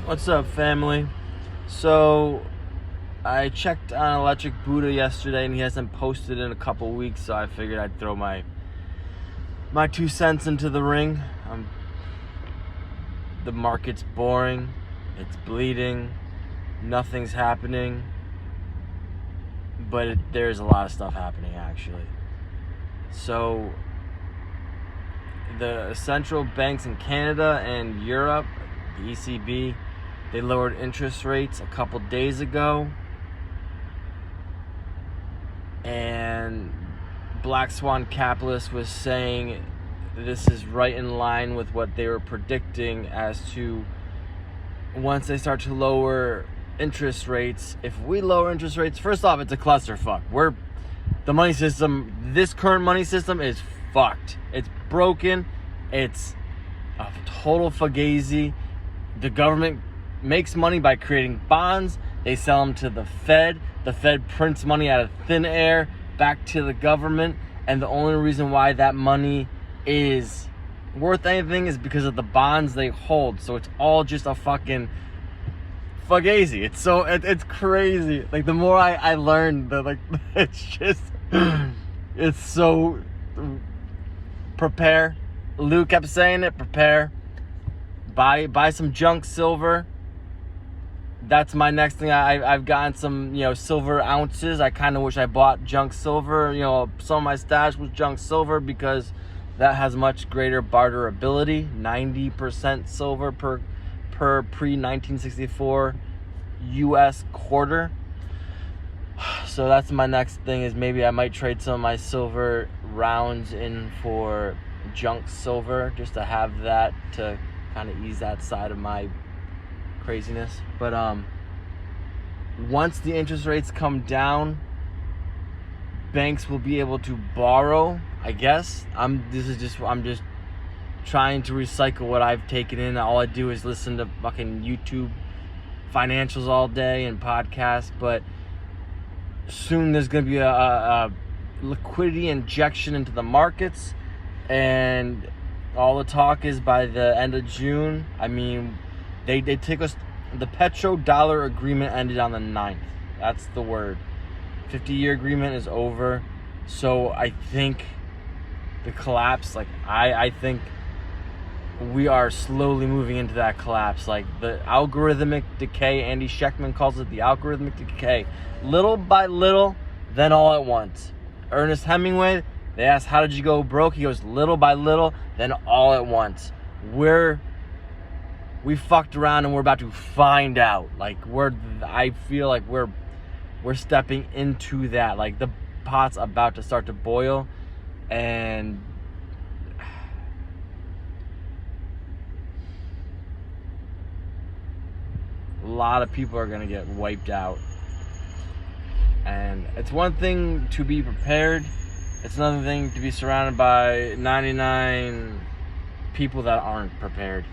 What's up, family? So, I checked on Electric Buddha yesterday, and he hasn't posted in a couple weeks, so I figured I'd throw my 2 cents into the ring. The market's boring, it's bleeding, nothing's happening, but there's a lot of stuff happening, actually. So, the central banks in Canada and Europe, the ECB, they lowered interest rates a couple days ago, and Black Swan Capitalist was saying this is right in line with what they were predicting as to once they start to lower interest rates. If we lower interest rates, first off, it's a clusterfuck. The money system, this current money system is fucked. It's broken. It's a total fugazi. The government makes money by creating bonds. They sell them to the Fed. The Fed prints money out of thin air back to the government. And the only reason why that money is worth anything is because of the bonds they hold. So it's all just a fucking fugazi. It's crazy. Like, the more I learn, it's so prepare. Lou kept saying it, prepare. Buy some junk silver. That's my next thing. I've gotten some, silver ounces. I kind of wish I bought junk silver. Some of my stash was junk silver because that has much greater barterability. 90% silver per pre-1964 U.S. quarter. So that's my next thing, is maybe I might trade some of my silver rounds in for junk silver, just to have that to kind of ease that side of my craziness. But once the interest rates come down, banks will be able to borrow, I guess. I'm just trying to recycle what I've taken in. All I do is listen to fucking YouTube financials all day and podcasts. But soon there's going to be a liquidity injection into the markets, and all the talk is by the end of June. I mean, they take us. The petrodollar agreement ended on the 9th. That's the word. 50-year agreement is over. So I think the collapse, I think we are slowly moving into that collapse. Like, the algorithmic decay, Andy Schectman calls it the algorithmic decay. Little by little, then all at once. Ernest Hemingway, they asked, how did you go broke? He goes, little by little, then all at once. We fucked around, and we're about to find out. I feel like we're stepping into that. Like, the pot's about to start to boil, and a lot of people are going to get wiped out. And it's one thing to be prepared. It's another thing to be surrounded by 99 people that aren't prepared.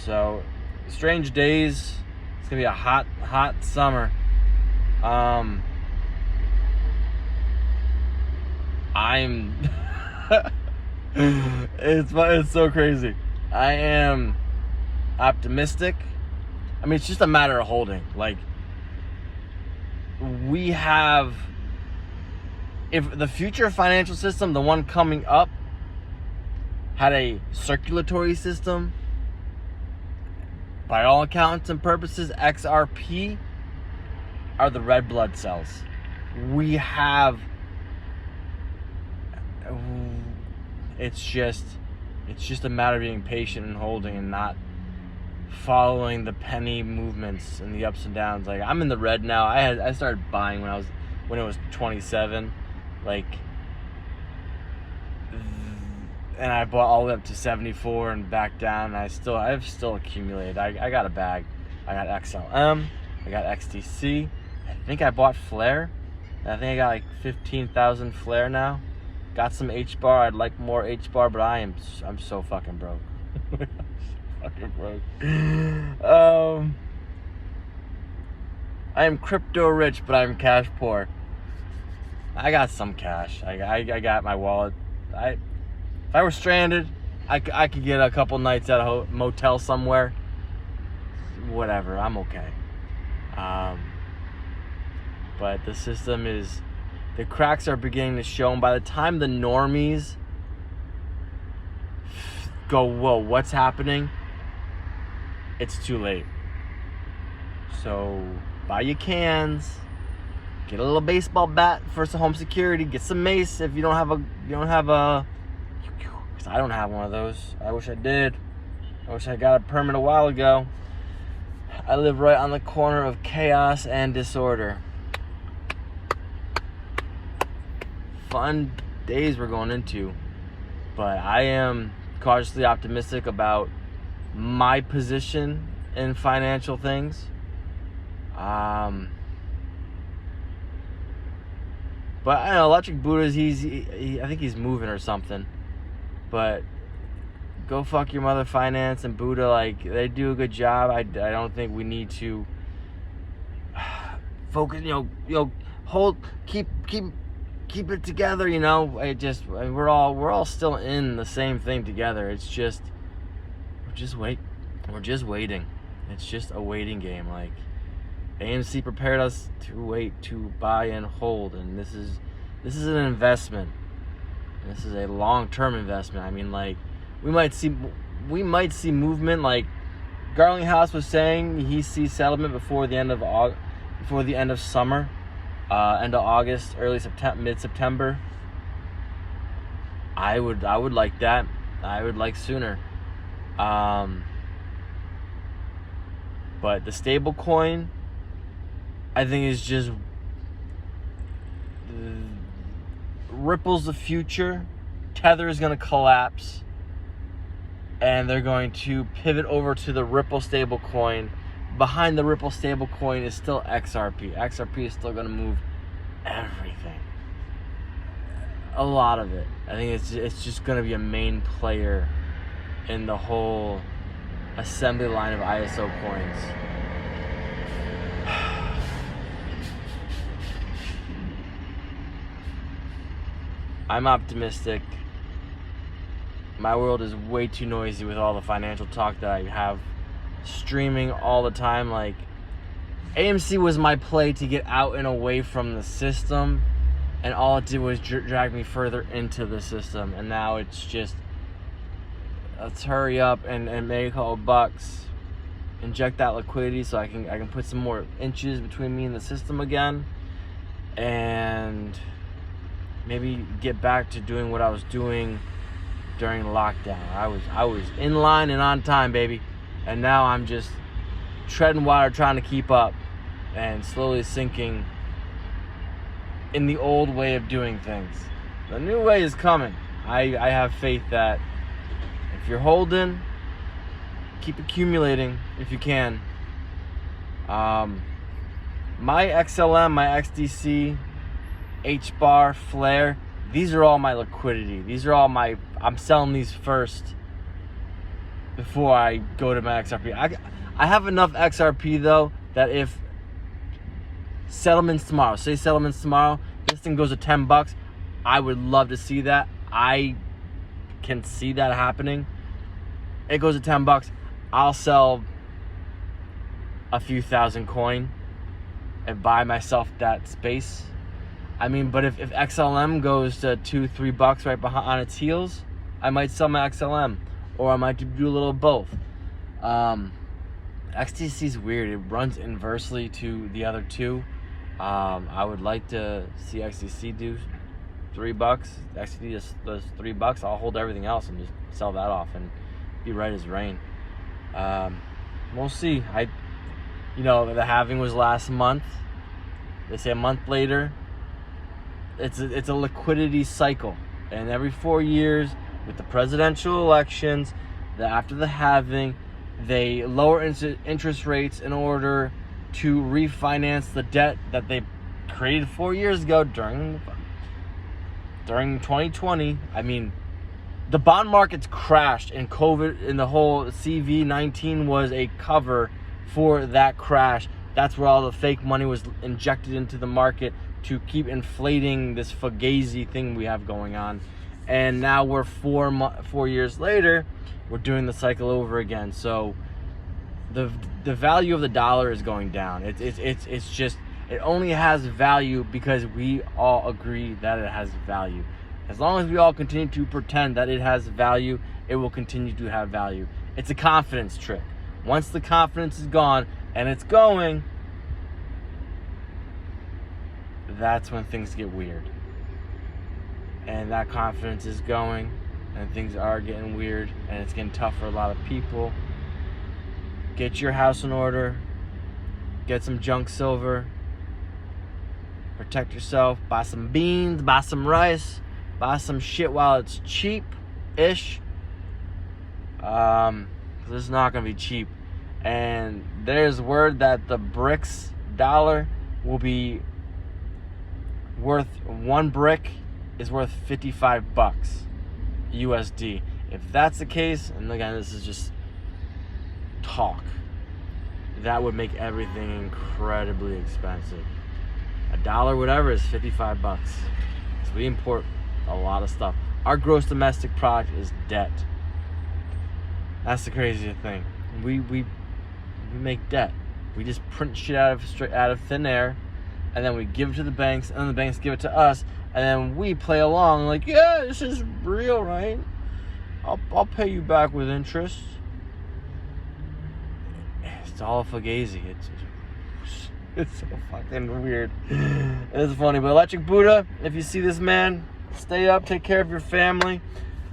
So, strange days. It's going to be a hot summer. It's so crazy. I am optimistic. I mean, it's just a matter of holding. Like, if the future financial system, the one coming up, had a circulatory system, by all accounts and purposes, XRP are the red blood cells. It's just a matter of being patient and holding, and not following the penny movements and the ups and downs. Like, I'm in the red now. I started buying when it was 27, and I bought all the way up to 74 and back down. And I've still accumulated. I got a bag. I got XLM. I got XTC. I think I bought Flare. I think I got like 15,000 Flare now. Got some H-bar. I'd like more H-bar, but I'm so fucking broke. Fucking broke. I am crypto rich, but I'm cash poor. I got some cash. I got my wallet. If I were stranded, I could get a couple nights at a motel somewhere. whatever, I'm okay. But the system is, the cracks are beginning to show, and by the time the normies go, whoa, what's happening? It's too late. So buy your cans, get a little baseball bat for some home security, get some mace if you don't have a, because I don't have one of those. I wish I did. I wish I got a permit a while ago. I live right on the corner of chaos and disorder. Fun days we're going into, but I am cautiously optimistic about my position in financial things. But I know Electric Buddha's, I think he's moving or something. But go fuck your mother, finance and Buddha. Like, they do a good job. I don't think we need to focus. Keep it together. We're all still in the same thing together. It's just we're just waiting. It's just a waiting game. Like, AMC prepared us to wait, to buy and hold, and this is an investment. This is a long-term investment. I mean, like, we might see movement. Like Garlinghouse was saying, he sees settlement before the end of summer, end of August, early September, mid-September. I would like that. I would like sooner. But the stable coin, I think, is just Ripple's the future. Tether is going to collapse, and they're going to pivot over to the Ripple stable coin. Behind the Ripple stable coin is still XRP. XRP is still going to move everything. A lot of it. I think it's just going to be a main player in the whole assembly line of ISO coins. I'm optimistic. My world is way too noisy with all the financial talk that I have streaming all the time. Like, AMC was my play to get out and away from the system, and all it did was drag me further into the system. And now it's just, let's hurry up and make a couple bucks, inject that liquidity so I can put some more inches between me and the system again, and maybe get back to doing what I was doing during lockdown. I was in line and on time, baby. And now I'm just treading water, trying to keep up, and slowly sinking in the old way of doing things. The new way is coming. I have faith that if you're holding, keep accumulating if you can. My XLM, my XDC, H-bar, Flare, these are all my liquidity. These are all I'm selling these first before I go to my XRP. I have enough XRP, though, that if settlements tomorrow, this thing goes to $10, I would love to see that. I can see that happening. It goes to $10, I'll sell a few thousand coin and buy myself that space. I mean, but if XLM goes to $2-3 right behind on its heels, I might sell my XLM, or I might do a little of both. XTC is weird. It runs inversely to the other two. I would like to see XTC do $3. XTC just does $3. I'll hold everything else and just sell that off and be right as rain. We'll see. The halving was last month. They say a month later. It's a liquidity cycle, and every 4 years with the presidential elections, after the halving, they lower interest rates in order to refinance the debt that they created 4 years ago during 2020. I mean, the bond markets crashed, and COVID and the whole CV-19 was a cover for that crash. That's where all the fake money was injected into the market to keep inflating this fugazi thing we have going on. And now we're 4 years later, we're doing the cycle over again. So the value of the dollar is going down. It's just, it only has value because we all agree that it has value. As long as we all continue to pretend that it has value, it will continue to have value. It's a confidence trick. Once the confidence is gone, and it's going, that's when things get weird. And that confidence is going, and things are getting weird, and it's getting tough for a lot of people. Get your house in order. Get some junk silver. Protect yourself. Buy some beans. Buy some rice. Buy some shit while it's cheap-ish. It's not going to be cheap. And there's word that the BRICS dollar will be worth, one brick is worth $55 USD. If that's the case, and again, this is just talk, that would make everything incredibly expensive. $1, whatever, is $55. So we import a lot of stuff. Our gross domestic product is debt. That's the craziest thing. We make debt. We just print shit out of thin air, and then we give it to the banks, and then the banks give it to us, and then we play along like, yeah, this is real, right? I'll pay you back with interest. It's all fugazi. It's so fucking weird. It's funny, but Electric Buddha, if you see this, man, stay up, take care of your family.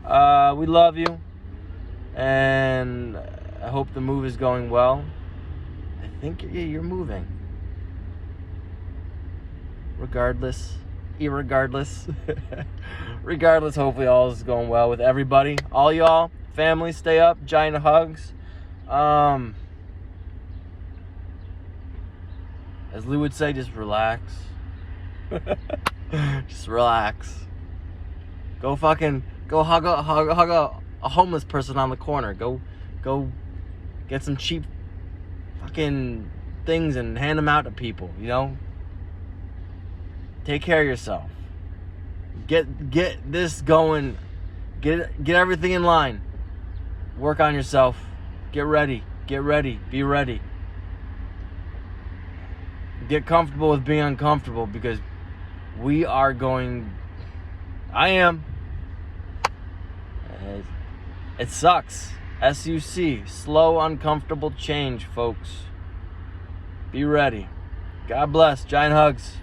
We love you, and I hope the move is going well. I think you're moving. Regardless, hopefully all is going well with everybody. All y'all, family, stay up. Giant hugs. As Lou would say, just relax. Just relax. Go hug a homeless person on the corner. Go get some cheap fucking things and hand them out to people, you know? Take care of yourself. Get this going. Get everything in line. Work on yourself. Get ready. Be ready. Get comfortable with being uncomfortable, because I am. It sucks. SUC. Slow, uncomfortable change, folks. Be ready. God bless. Giant hugs.